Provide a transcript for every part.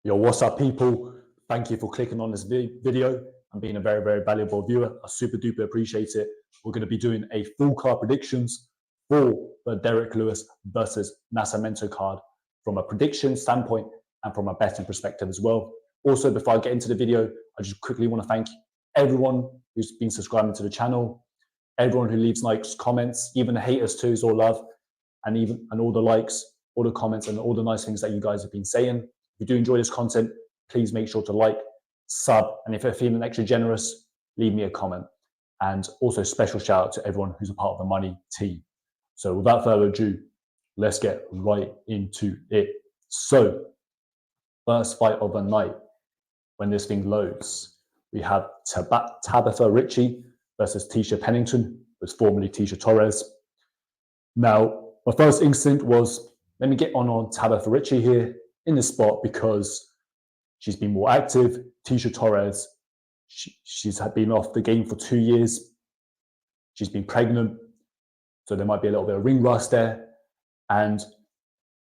Yo, what's up, people? Thank you for clicking on this video and being a very, very valuable viewer. I super duper appreciate it. We're going to be doing a full card predictions for the Derek Lewis versus Nascimento card from a prediction standpoint and from a betting perspective as well. Also, before I get into the video, I just quickly want to thank everyone who's been subscribing to the channel, everyone who leaves likes, comments, even the haters too is all love, and all the likes, all the comments, and all the nice things that you guys have been saying. If you do enjoy this content, please make sure to like, sub, and if you're feeling extra generous, leave me a comment. And also special shout out to everyone who's a part of the Money team. So without further ado, let's get right into it. So first fight of the night, when this thing loads, we have Tabatha Ricci versus Tecia Pennington, who's formerly Tecia Torres. Now, my first instinct was, let me get on Tabatha Ricci here in this spot because she's been more active. Tecia Torres, she's been off the game for 2 years. She's been pregnant, so there might be a little bit of ring rust there. And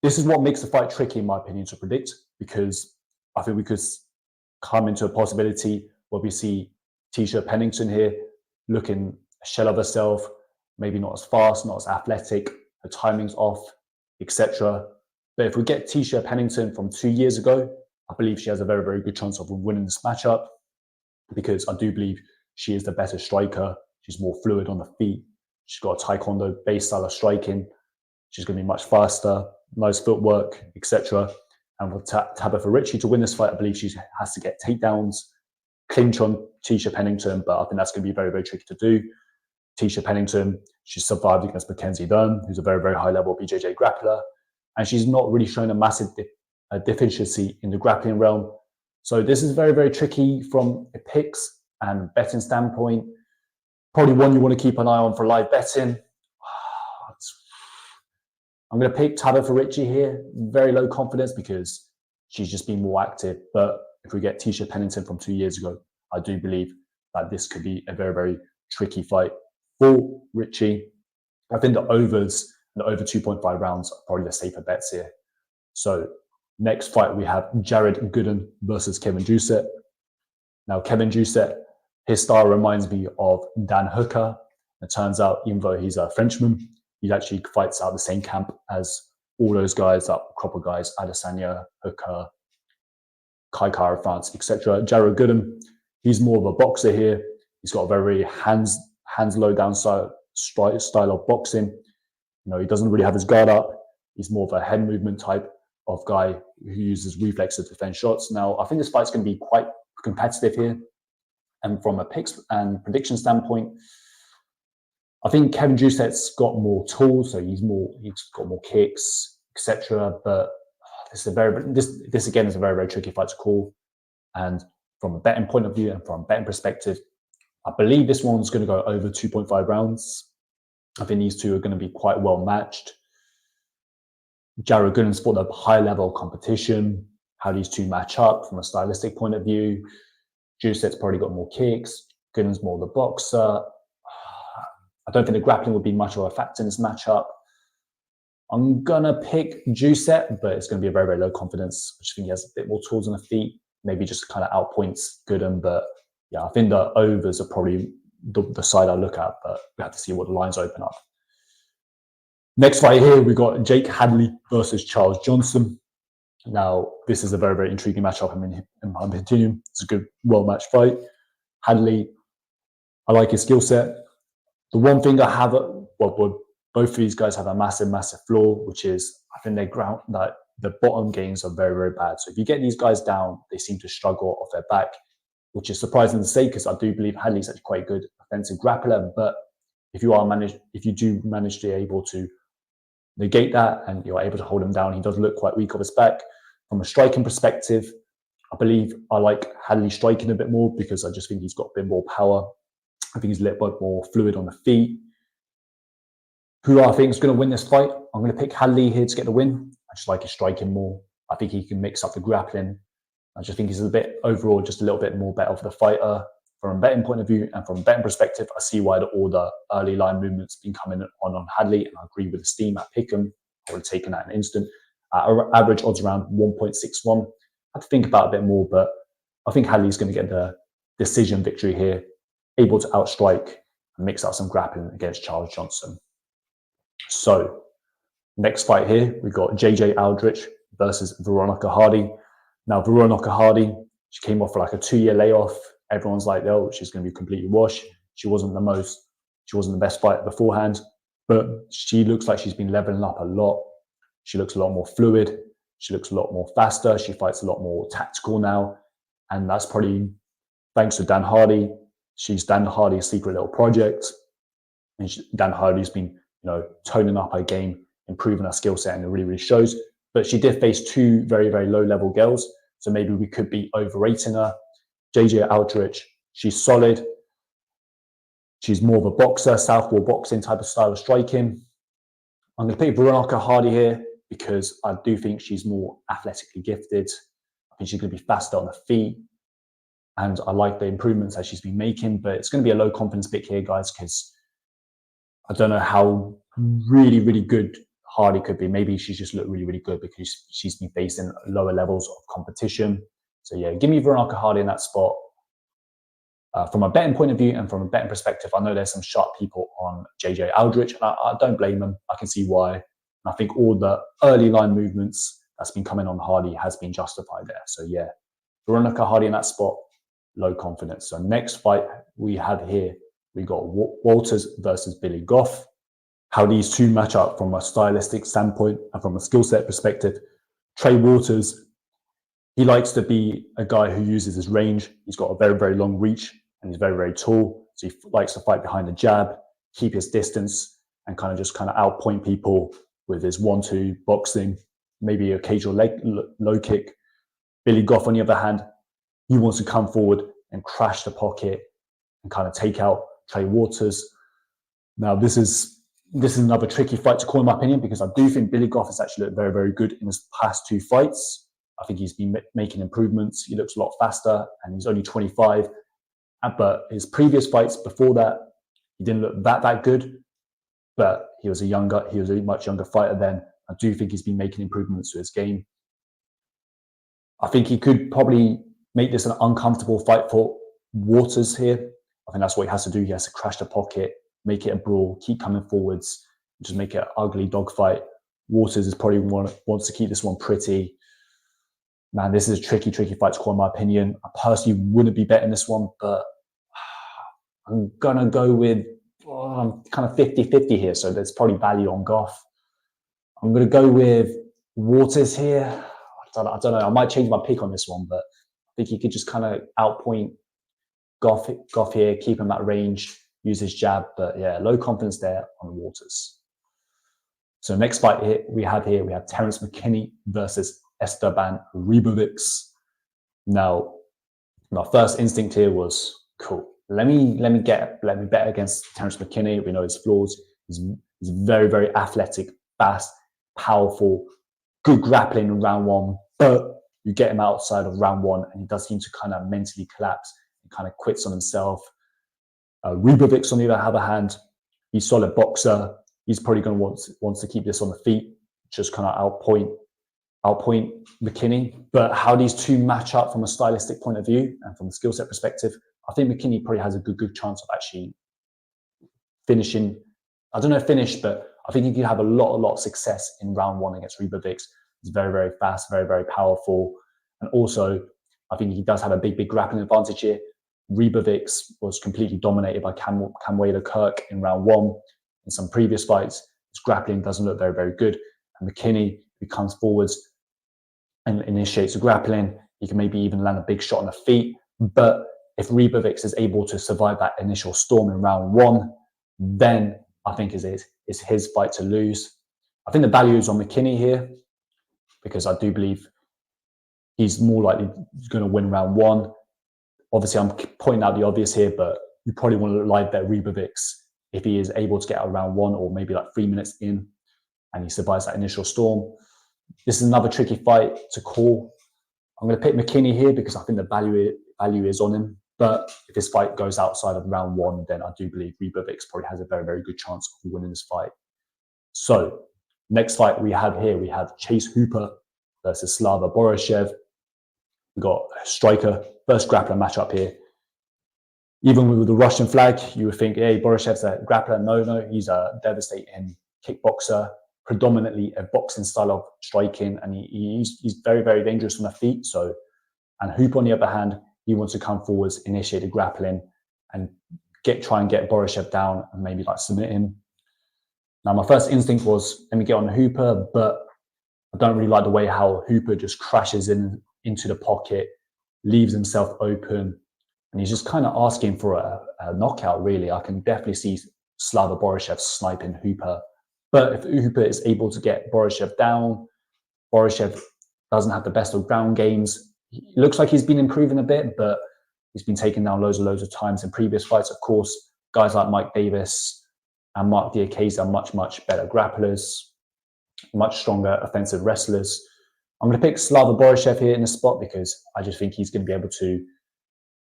this is what makes the fight tricky, in my opinion, to predict, because I think we could come into a possibility where we see Tecia Pennington here looking a shell of herself, maybe not as fast, not as athletic, her timing's off, etc. But if we get Tecia Pennington from 2 years ago, I believe she has a very, very good chance of winning this matchup, because I do believe she is the better striker. She's more fluid on the feet. She's got a taekwondo-based style of striking. She's going to be much faster, nice footwork, etc. And for Tabatha Ricci to win this fight, I believe she has to get takedowns, clinch on Tecia Pennington, but I think that's going to be very, very tricky to do. Tecia Pennington, she survived against Mackenzie Dern, who's a very, very high-level BJJ grappler, and she's not really shown a massive deficiency in the grappling realm. So this is very, very tricky from a picks and betting standpoint. Probably one you want to keep an eye on for live betting. I'm going to pick Tabatha Ricci here. Very low confidence because she's just been more active. But if we get Tecia Pennington from 2 years ago, I do believe that this could be a very, very tricky fight for Ricci. I think the overs, the over 2.5 rounds are probably the safer bets here. So next fight, we have Jared Gooden versus Kevin Jousset. Now, Kevin Jousset, his style reminds me of Dan Hooker. It turns out, even though he's a Frenchman, he actually fights out the same camp as all those guys, that crop of guys, Adesanya, Hooker, Kai Kara France, etc. Jared Gooden, he's more of a boxer here. He's got a very hands low down style of boxing. You know, he doesn't really have his guard up. He's more of a head movement type of guy who uses reflexes to defend shots. Now, I think this fight's going to be quite competitive here. And from a picks and prediction standpoint, I think Kevin Jousset's got more tools, so he's got more kicks, etc. But this again is a very, very tricky fight to call. And from a betting point of view and from a betting perspective, I believe this one's going to go over 2.5 rounds. I think these two are going to be quite well matched. Jared Gooden's fought a high level competition. How these two match up from a stylistic point of view. Jousset's probably got more kicks. Gooden's more the boxer. I don't think the grappling would be much of a factor in this matchup. I'm going to pick Jousset, but it's going to be a very, very low confidence. I just think he has a bit more tools on the feet. Maybe just kind of outpoints Gooden. But yeah, I think the overs are probably the side I look at, but we have to see what the lines open up. Next fight here, we've got Jake Hadley versus Charles Johnson. Now, this is a very, very intriguing matchup. In my opinion, it's a good, well-matched fight. Hadley, I like his skill set. The one thing I have, both of these guys have a massive, massive flaw, which is I think that the bottom gains are very, very bad. So if you get these guys down, they seem to struggle off their back, which is surprising to say because I do believe Hadley's actually quite a good offensive grappler. But if you do manage to be able to negate that and you're able to hold him down, he does look quite weak off his back. From a striking perspective, I believe I like Hadley striking a bit more because I just think he's got a bit more power. I think he's a little bit more fluid on the feet. Who I think is going to win this fight? I'm going to pick Hadley here to get the win. I just like his striking more. I think he can mix up the grappling. I just think he's overall just a little bit more better for the fighter. From a betting point of view and from a betting perspective, I see why all the early line movements been coming on Hadley, and I agree with the steam at Pick'em. I would have taken that in an instant. Average odds around 1.61. I have to think about it a bit more, but I think Hadley's going to get the decision victory here, able to outstrike and mix out some grappling against Charles Johnson. So, next fight here, we've got JJ Aldrich versus Veronica Hardy. Now, Veronica Hardy, she came off for like a 2-year layoff. Everyone's like, oh, she's going to be completely washed. She wasn't the best fighter beforehand, but she looks like she's been leveling up a lot. She looks a lot more fluid. She looks a lot more faster. She fights a lot more tactical now. And that's probably thanks to Dan Hardy. She's Dan Hardy's secret little project. And Dan Hardy's been, toning up her game, improving her skill set, and it really, really shows. But she did face 2 very, very low-level girls. So maybe we could be overrating her. JJ Aldrich, she's solid. She's more of a boxer, southpaw boxing type of style of striking. I'm going to pick Veronica Hardy here because I do think she's more athletically gifted. I think she's going to be faster on her feet. And I like the improvements that she's been making. But it's going to be a low confidence pick here, guys, because I don't know how really, really good Hardy could be. Maybe she's just looked really, really good because she's been facing lower levels of competition. So yeah, give me Veronica Hardy in that spot. From a betting point of view and from a betting perspective, I know there's some sharp people on JJ Aldrich, and I don't blame them. I can see why. And I think all the early line movements that's been coming on Hardy has been justified there. So yeah, Veronica Hardy in that spot, low confidence. So next fight we had here, we got Walters versus Billy Goff. How these two match up from a stylistic standpoint and from a skill set perspective. Trey Walters, he likes to be a guy who uses his range. He's got a very, very long reach and he's very, very tall. So he likes to fight behind the jab, keep his distance, and kind of outpoint people with his 1-2 boxing, maybe occasional low kick. Billy Goff, on the other hand, he wants to come forward and crash the pocket and kind of take out Trey Walters. Now, this is another tricky fight to call, in my opinion, because I do think Billy Goff has actually looked very, very good in his past 2 fights. I think he's been making improvements. He looks a lot faster, and he's only 25. But his previous fights before that, he didn't look that good. But he was a much younger fighter then. I do think he's been making improvements to his game. I think he could probably make this an uncomfortable fight for Walters here. I think that's what he has to do. He has to crash the pocket, make it a brawl, keep coming forwards, just make it an ugly dogfight. Walters is probably wants to keep this one pretty. Man, this is a tricky fight to call, in my opinion. I personally wouldn't be betting this one, but I'm going to go with, I'm kind of 50-50 here, so there's probably value on Goff. I'm going to go with Walters here. I don't know. I might change my pick on this one, but I think he could just kind of outpoint Goff here, keep him at range, use his jab. But yeah, low confidence there on Walters. So next fight we have Terrance McKinney versus Esteban Ribovics. Now, my first instinct here was, cool. Let me bet against Terrance McKinney. We know his flaws. He's very, very athletic, fast, powerful, good grappling in round 1. But you get him outside of round 1, and he does seem to kind of mentally collapse and kind of quits on himself. Ribovics, on the other hand, he's a solid boxer. He's probably going to want to keep this on the feet, just kind of outpoint McKinney. But how these two match up from a stylistic point of view and from a skill set perspective, I think McKinney probably has a good chance of actually finishing. I don't know finish, but I think he could have a lot of success in round 1 against Ribovics. He's very, very fast, very, very powerful. And also, I think he does have a big grappling advantage here. Ribovics was completely dominated by Cam Whaler-Kirk in round 1. In some previous fights, his grappling doesn't look very, very good. And McKinney, who comes forwards and initiates the grappling, he can maybe even land a big shot on the feet. But if Ribovics is able to survive that initial storm in round 1, then I think it's his fight to lose. I think the value is on McKinney here because I do believe he's more likely going to win round 1. Obviously, I'm pointing out the obvious here, but you probably want to live bet Ribovics if he is able to get out round 1 or maybe like 3 minutes in and he survives that initial storm. This is another tricky fight to call. I'm going to pick McKinney here because I think the value is on him. But if this fight goes outside of round 1, then I do believe Ribovics probably has a very, very good chance of winning this fight. So next fight we have Chase Hooper versus Slava Borshchev. We've got a striker, first grappler matchup here. Even with the Russian flag, you would think, hey, Borshchev's a grappler. No, he's a devastating kickboxer, predominantly a boxing style of striking, and he's very, very dangerous on the feet. So, and Hoop, on the other hand, he wants to come forwards, initiate the grappling, and try and get Borshchev down and maybe like submit him. Now, my first instinct was, let me get on Hooper, but I don't really like the way how Hooper just crashes into the pocket, leaves himself open, and he's just kind of asking for a knockout, really. I can definitely see Slava Borshchev sniping Hooper. But if Hooper is able to get Borshchev down, Borshchev doesn't have the best of ground games. It looks like he's been improving a bit, but he's been taken down loads of times in previous fights. Of course, guys like Mike Davis and Mark Diakese are much better grapplers, much stronger offensive wrestlers. I'm going to pick Slava Borshchev here in the spot because I just think he's going to be able to.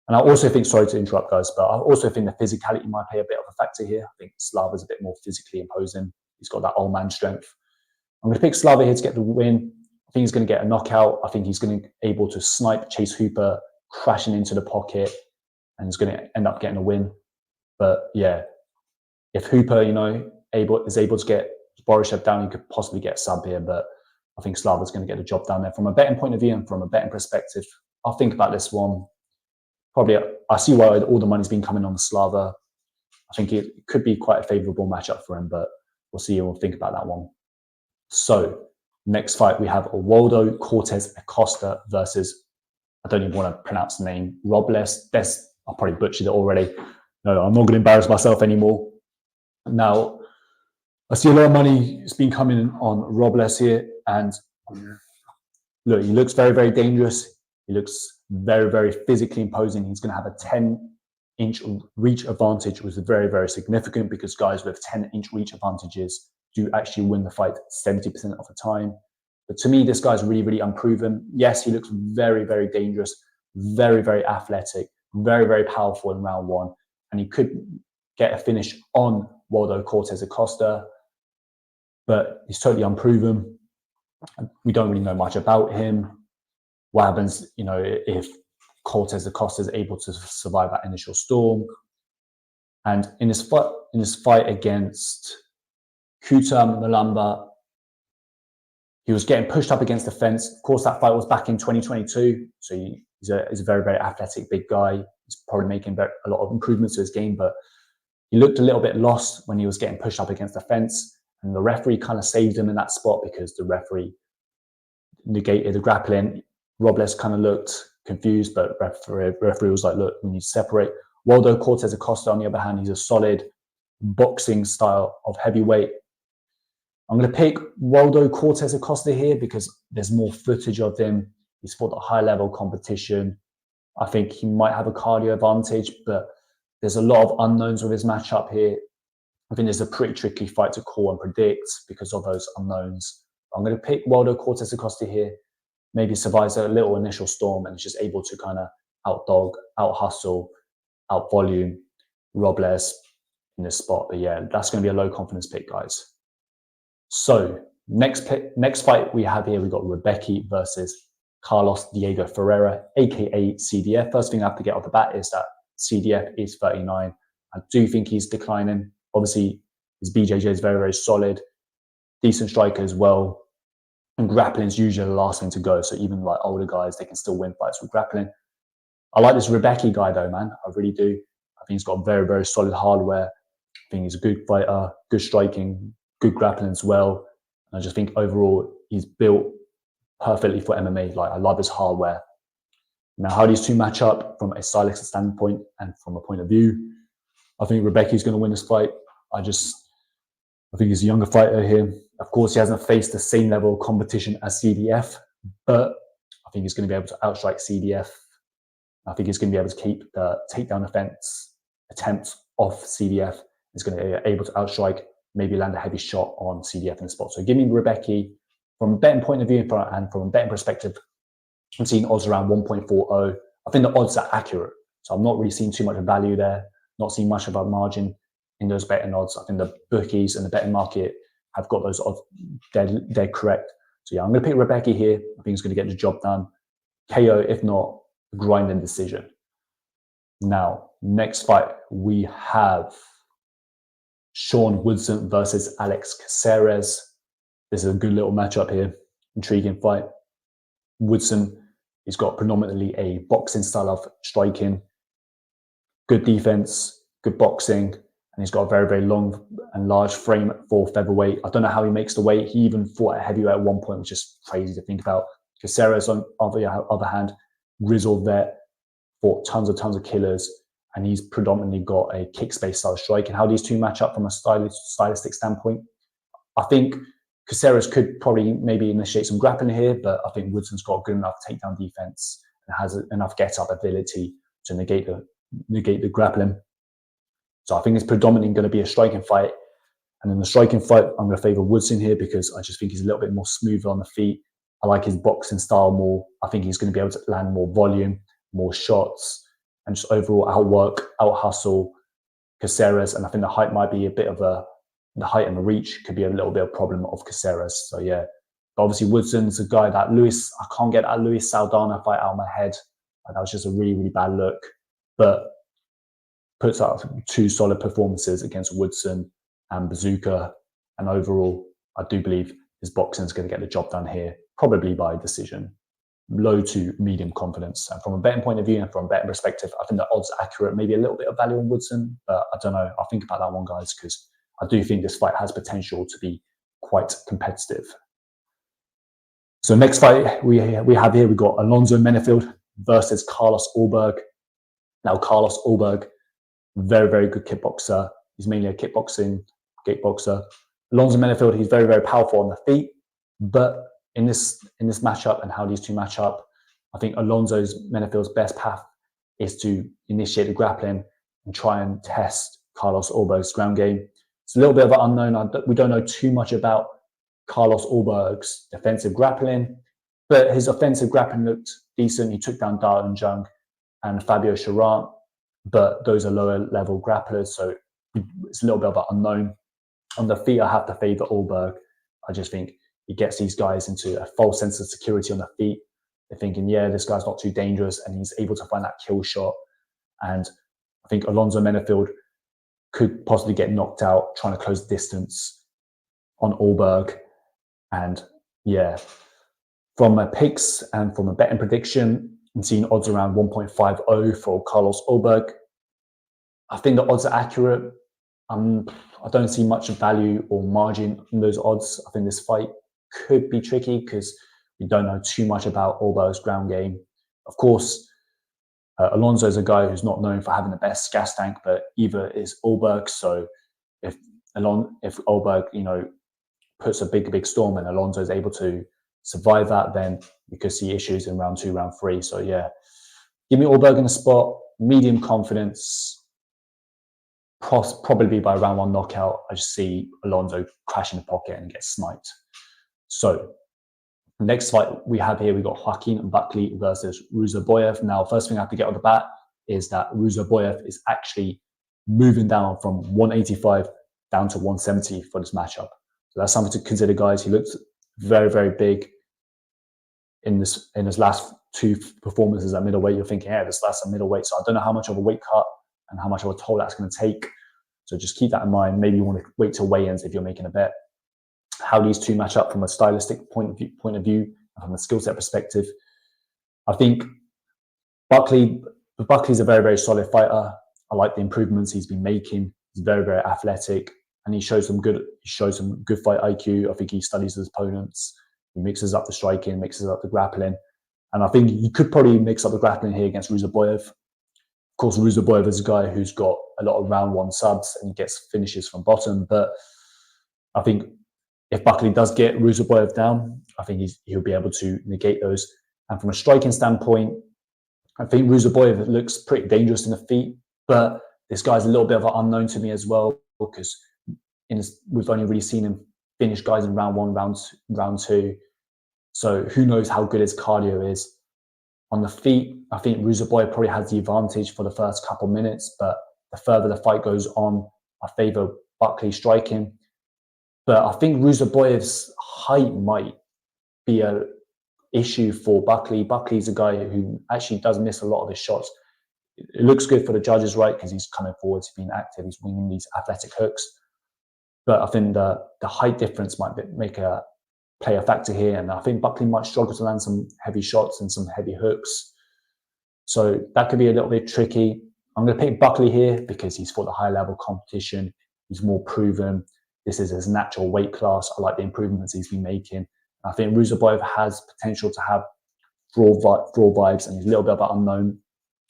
And I also think, sorry to interrupt, guys, but I also think the physicality might play a bit of a factor here. I think Slava's a bit more physically imposing. He's got that old man strength. I'm going to pick Slava here to get the win. I think he's going to get a knockout. I think he's going to be able to snipe Chase Hooper, crashing into the pocket, and he's going to end up getting a win. But yeah, if Hooper, is able to get Borshchev down, he could possibly get a sub here. But I think Slava's going to get the job down there. From a betting point of view and from a betting perspective, I'll think about this one. Probably, I see why all the money's been coming on the Slava. I think it could be quite a favourable matchup for him, but we'll see and we'll think about that one. So, next fight, we have Waldo Cortes-Acosta versus, I don't even want to pronounce the name, Robelis. I probably butchered it already. No, I'm not going to embarrass myself anymore. Now, I see a lot of money has been coming on Robelis here, and look, he looks very, very dangerous. He looks very, very physically imposing. He's going to have a 10-inch reach advantage, which is very, very significant because guys with 10-inch reach advantages do actually win the fight 70% of the time. But to me, this guy's really, really unproven. Yes, he looks very, very dangerous, very, very athletic, very, very powerful in round one. And he could get a finish on Waldo Cortes-Acosta, but he's totally unproven. We don't really know much about him. What happens, if Cortes-Acosta is able to survive that initial storm? And in this fight against Kuta Malamba, he was getting pushed up against the fence. Of course, that fight was back in 2022. So he's a very, very athletic, big guy. He's probably making a lot of improvements to his game, but he looked a little bit lost when he was getting pushed up against the fence. And the referee kind of saved him in that spot because the referee negated the grappling. Robelis kind of looked confused, but referee was like, look, we need to separate. Waldo Cortes-Acosta, on the other hand, he's a solid boxing style of heavyweight. I'm going to pick Waldo Cortes-Acosta here because there's more footage of him. He's fought at high-level competition. I think he might have a cardio advantage, but there's a lot of unknowns with his matchup here. I think it's a pretty tricky fight to call and predict because of those unknowns. I'm going to pick Waldo Cortes-Acosta here. Maybe survives a little initial storm and is just able to kind of outdog, out-hustle, out-volume Robelis in this spot. But yeah, that's going to be a low-confidence pick, guys. So next fight we have here, we've got Rebecki versus Carlos Diego Ferreira, a.k.a. CDF. First thing I have to get off the bat is that CDF is 39. I do think he's declining. Obviously, his BJJ is very, very solid. Decent striker as well. And grappling is usually the last thing to go. So even like older guys, they can still win fights with grappling. I like this Rebecki guy though, man. I really do. I think he's got very, very solid hardware. I think he's a good fighter, good striking, good grappling as well. And I just think overall, he's built perfectly for MMA. Like, I love his hardware. Now, how these two match up from a stylistic standpoint and from a point of view, I think Rebecki's going to win this fight. I think he's a younger fighter here. Of course, he hasn't faced the same level of competition as CDF, but I think he's going to be able to outstrike CDF. I think he's going to be able to keep the takedown offense attempt off CDF. He's going to be able to outstrike, maybe land a heavy shot on CDF in the spot. So give me Rebecki. From a betting point of view and from a betting perspective, I'm seeing odds around 1.40. I think the odds are accurate. So I'm not really seeing too much value there, not seeing much of a margin in those betting odds. I think the bookies and the betting market have got those odds dead correct. So yeah, I'm going to pick Rebecki here. I think he's going to get the job done. KO, if not grinding decision. Now, next fight, we have Sean Woodson versus Alex Caceres. This is a good little matchup here. Intriguing fight. Woodson, he's got predominantly a boxing style of striking, good defense, good boxing, and he's got a very, very long and large frame for featherweight. I don't know how he makes the weight. He even fought at heavyweight at one point, which is crazy to think about. Caceres, on the other hand, grizzled vet, fought tons of killers, and he's predominantly got a kick space style striking. How these two match up from a stylistic standpoint, I think Caceres could probably maybe initiate some grappling here, but I think Woodson's got good enough takedown defense and has enough get-up ability to negate the grappling. So I think it's predominantly going to be a striking fight. And in the striking fight, I'm going to favour Woodson here because I just think he's a little bit more smoother on the feet. I like his boxing style more. I think he's going to be able to land more volume, more shots, and just overall outwork, out-hustle Caceres. And I think the height might be a bit of the height and the reach could be a little bit of a problem of Caceres. So yeah, but obviously Woodson's a guy that I can't get that Luis Saldana fight out of my head. That was just a really, really bad look. But puts out two solid performances against Woodson and Bazooka. And overall, I do believe his boxing is going to get the job done here, probably by decision. Low to medium confidence. And from a betting point of view and from a betting perspective, I think the odds are accurate. Maybe a little bit of value on Woodson, but I don't know. I'll think about that one, guys, because I do think this fight has potential to be quite competitive. So next fight we have here, we've got Alonzo Menifield versus Carlos Ulberg. Now, Carlos Ulberg, very, very good kickboxer. He's mainly a kickboxer. Alonzo Menifield, he's very, very powerful on the feet. But in this matchup and how these two match up, I think Menifield's best path is to initiate the grappling and try and test Carlos Ulberg's ground game. It's a little bit of an unknown. We don't know too much about Carlos Ulberg's defensive grappling, but his offensive grappling looked decent. He took down Darren Jung and Fabio Charant, but those are lower level grapplers, so it's a little bit of an unknown. On the feet, I have to favour Ulberg. I just think he gets these guys into a false sense of security on the feet. They're thinking, yeah, this guy's not too dangerous, and he's able to find that kill shot. And I think Alonzo Menifield could possibly get knocked out trying to close the distance on Ulberg. And yeah, from my picks and from a betting prediction, I'm seeing odds around 1.50 for Carlos Ulberg. I think the odds are accurate. I don't see much value or margin in those odds. I think this fight could be tricky because we don't know too much about Ulberg's ground game. Of course, Alonzo is a guy who's not known for having the best gas tank, but either is Ulberg. So if Ulberg, puts a big storm and Alonzo is able to survive that, then we could see issues in round 2, round 3. So yeah, give me Ulberg in the spot, medium confidence, probably by round 1 knockout. I just see Alonzo crash in the pocket and get sniped. So next fight we have here, we got Joaquin and Buckley versus Ruziboev. Now, first thing I have to get on the bat is that Ruziboev is actually moving down from 185 down to 170 for this matchup. So that's something to consider, guys. He looked very, very big in his last 2 performances at middleweight. You're thinking, yeah, that's a middleweight. So I don't know how much of a weight cut and how much of a toll that's going to take. So just keep that in mind. Maybe you want to wait till weigh-ins if you're making a bet. How these two match up from a stylistic point of view, and from a skill set perspective. I think Buckley's a very, very solid fighter. I like the improvements he's been making. He's very, very athletic, and he shows some good fight IQ. I think he studies his opponents. He mixes up the striking, mixes up the grappling, and I think you could probably mix up the grappling here against Ruziboev. Of course, Ruziboev is a guy who's got a lot of round 1 subs and he gets finishes from bottom, but I think if Buckley does get Ruziboev down, I think he'll be able to negate those. And from a striking standpoint, I think Ruziboev looks pretty dangerous in the feet, but this guy's a little bit of an unknown to me as well, because we've only really seen him finish guys in round 1, round 2. So who knows how good his cardio is. On the feet, I think Ruziboev probably has the advantage for the first couple minutes, but the further the fight goes on, I favour Buckley striking. But I think Ruziboev's height might be issue for Buckley. Buckley's a guy who actually does miss a lot of his shots. It looks good for the judges, right? Because he's coming forward, he's being active, he's winning these athletic hooks. But I think the height difference might play a factor here. And I think Buckley might struggle to land some heavy shots and some heavy hooks. So that could be a little bit tricky. I'm going to pick Buckley here because he's fought the high level competition. He's more proven. This is his natural weight class. I like the improvements he's been making. I think Ruziboev has potential to have draw vibes, and he's a little bit of an unknown.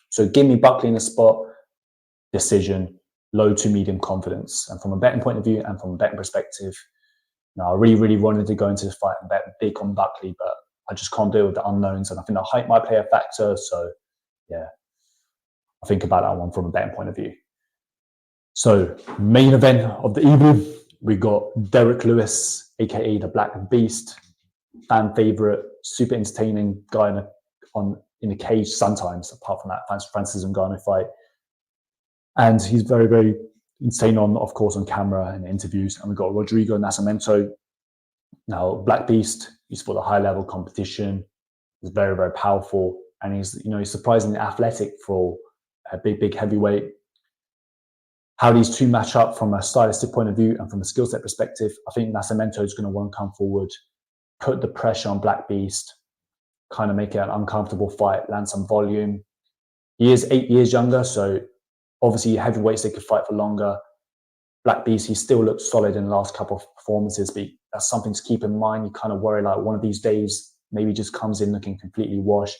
So give me Buckley in a spot, decision, low to medium confidence. And from a betting point of view and from a betting perspective, I really, really wanted to go into this fight and bet big on Buckley, but I just can't deal with the unknowns. And I think the height might play a factor. So yeah, I'll think about that one from a betting point of view. So main event of the evening, we got Derek Lewis, aka the Black Beast, fan favorite, super entertaining guy in the cage sometimes, apart from that Francis Ngannou fight. And he's very, very insane of course, on camera and interviews. And we've got Rodrigo Nascimento. Now, Black Beast, he's for the high level competition. He's very, very powerful. And he's surprisingly athletic for a big heavyweight. How these two match up from a stylistic point of view and from a skill set perspective, I think Nascimento is going to want to come forward, put the pressure on Black Beast, kind of make it an uncomfortable fight, land some volume. He is 8 years younger, so obviously heavyweights, they could fight for longer. Black Beast, he still looks solid in the last couple of performances, but that's something to keep in mind. You kind of worry like one of these days, maybe just comes in looking completely washed.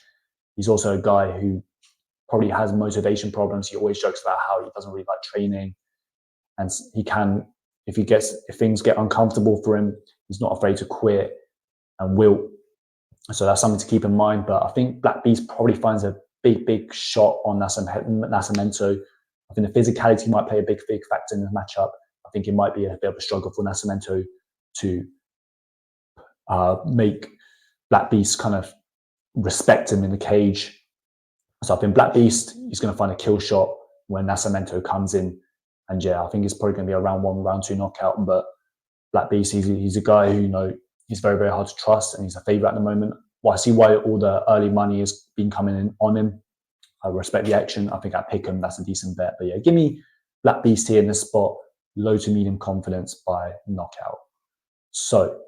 He's also a guy who probably has motivation problems. He always jokes about how he doesn't really like training. And he can, if things get uncomfortable for him, he's not afraid to quit and will. So that's something to keep in mind. But I think Black Beast probably finds a big shot on Nascimento. I think the physicality might play a big factor in the matchup. I think it might be a bit of a struggle for Nascimento to make Black Beast kind of respect him in the cage. So I think Black Beast, he's going to find a kill shot when Nascimento comes in. And yeah, I think it's probably going to be a round 1, round 2 knockout. But Black Beast, he's a guy who, he's very, very hard to trust, and he's a favourite at the moment. Well, I see why all the early money has been coming in on him. I respect the action. I think I pick him. That's a decent bet. But yeah, give me Black Beast here in this spot, low to medium confidence by knockout. So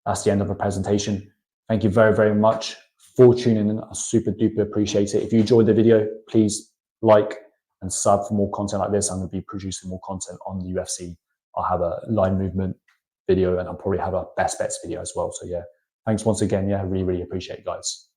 that's the end of the presentation. Thank you very, very much for tuning in. I super duper appreciate it. If you enjoyed the video, please like and sub for more content like this. I'm going to be producing more content on the UFC. I'll have a line movement video, and I'll probably have a best bets video as well. So yeah, thanks once again. Yeah, I really, really appreciate it, guys.